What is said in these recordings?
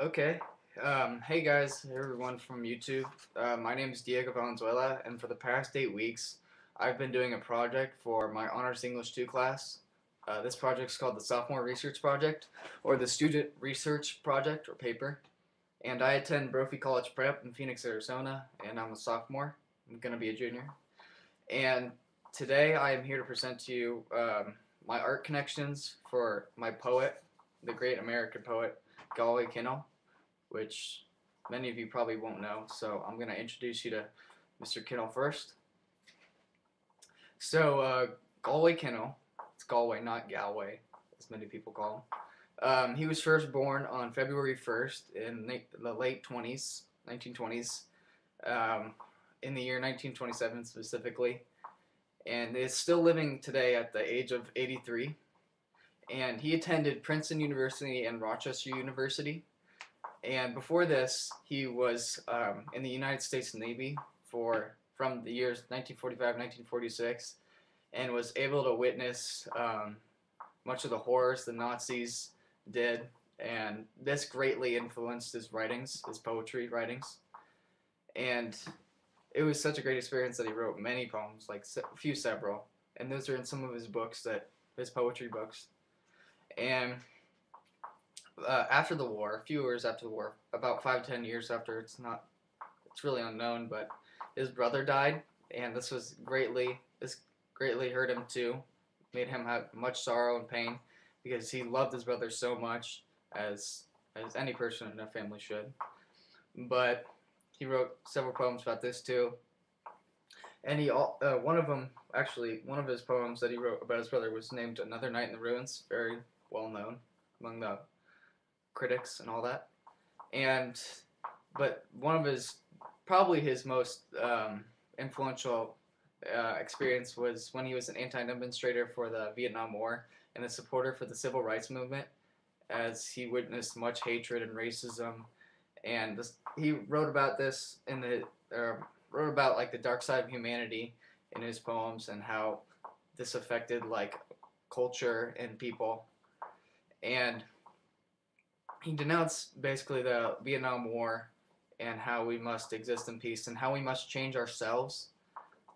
Okay. Hey guys, everyone from YouTube. My name is Diego Valenzuela, and for the past 8 weeks, I've been doing a project for my Honors English 2 class. This project is called the Sophomore Research Project, or the Student Research Project, or paper. And I attend Brophy College Prep in Phoenix, Arizona, and I'm a sophomore. I'm going to be a junior. And today I am here to present to you my art connections for my poet, the great American poet, Galway Kinnell, which many of you probably won't know. So I'm going to introduce you to Mr. Kinnell first. So Galway Kinnell, it's Galway, not Galway, as many people call him. He was first born on February 1st in the late 20s, 1920s, in the year 1927 specifically, and is still living today at the age of 83. And he attended Princeton University and Rochester University. And before this, he was in the United States Navy from the years 1945-1946, and was able to witness much of the horrors the Nazis did, and this greatly influenced his writings, his poetry writings. And it was such a great experience that he wrote many poems, like several, and those are in some of his books, his poetry books. And after the war, a few years after the war, about 5 to 10 years after, it's really unknown, but his brother died, and this greatly hurt him too, made him have much sorrow and pain, because he loved his brother so much, as any person in a family should. But he wrote several poems about this too, and one of his poems that he wrote about his brother was named "Another Night in the Ruins," very well known among the critics and all that. But one of probably his most influential experience was when he was an anti-demonstrator for the Vietnam War and a supporter for the civil rights movement, as he witnessed much hatred and racism. And he wrote about this wrote about like the dark side of humanity in his poems, and how this affected like culture and people. And he denounced basically the Vietnam War and how we must exist in peace and how we must change ourselves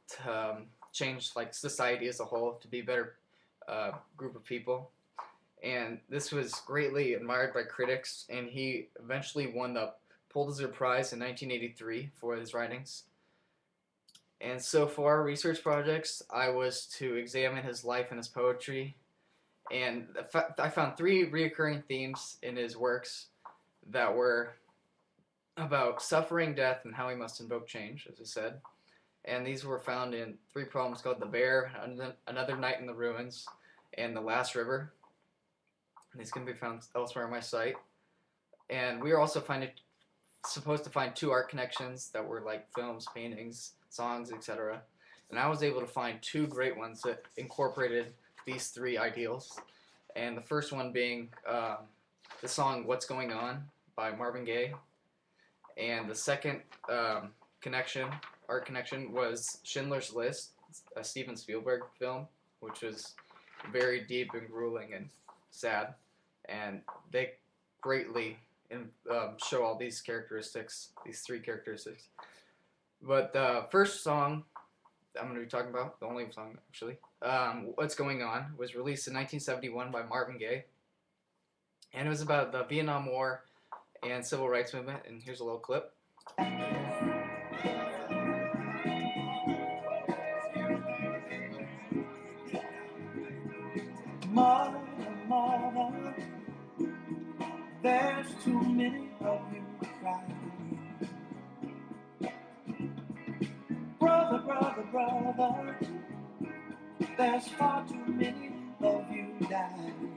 to change like society as a whole to be a better group of people. And this was greatly admired by critics, and he eventually won the Pulitzer Prize in 1983 for his writings. And so for our research projects, I was to examine his life and his poetry, and I found three reoccurring themes in his works that were about suffering, death, and how we must invoke change, as I said. And these were found in three poems called "The Bear," "Another Night in the Ruins," and "The Last River." And these can be found elsewhere on my site. And we were also supposed to find two art connections that were like films, paintings, songs, etc. And I was able to find two great ones that incorporated these three ideals. And the first one being the song "What's Going On" by Marvin Gaye. And the second art connection, was Schindler's List, a Steven Spielberg film, which was very deep and grueling and sad. And they greatly show all these three characteristics. But the first song I'm going to be talking about, the only song actually, "What's Going On," was released in 1971 by Marvin Gaye. And it was about the Vietnam War and civil rights movement. And here's a little clip. Mother, mother, there's too many of you crying. Brother, brother, brother, there's far too many of you dying.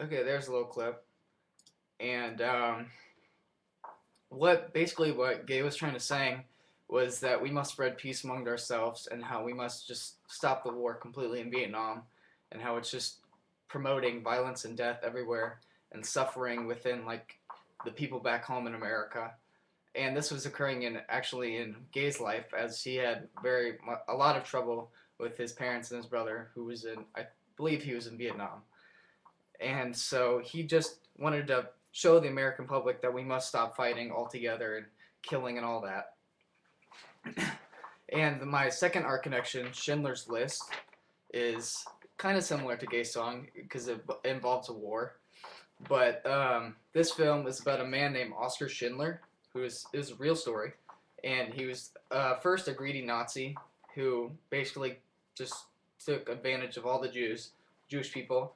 Okay, there's a little clip. And what Gaye was trying to say was that we must spread peace among ourselves, and how we must just stop the war completely in Vietnam, and how it's just promoting violence and death everywhere and suffering within like the people back home in America. And this was occurring in Gaye's life, as he had a lot of trouble with his parents and his brother, who was I believe he was in Vietnam. and so he just wanted to show the American public that we must stop fighting altogether and killing and all that. And my second art connection, Schindler's List, is kind of similar to Gay Song because it involves a war. But this film is about a man named Oskar Schindler, who is a real story, and he was first a greedy Nazi who basically just took advantage of all the Jewish people,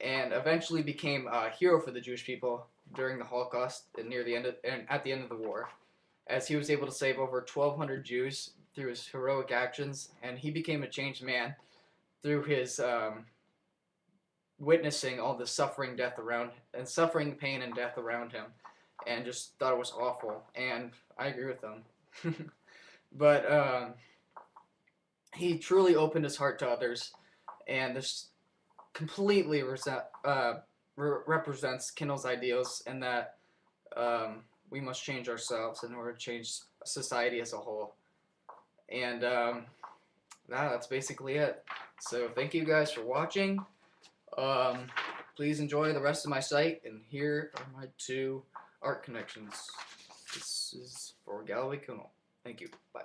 and eventually became a hero for the Jewish people during the Holocaust and at the end of the war, as he was able to save over 1,200 Jews through his heroic actions, and he became a changed man through his witnessing all the suffering, pain, and death around him, and just thought it was awful. And I agree with them. But he truly opened his heart to others, and this completely represents Kinnell's ideals, and that we must change ourselves in order to change society as a whole. And that's basically it. So thank you guys for watching. Please enjoy the rest of my site, and here are my 2 art connections. This is for Galway Kinnell. Thank you. Bye.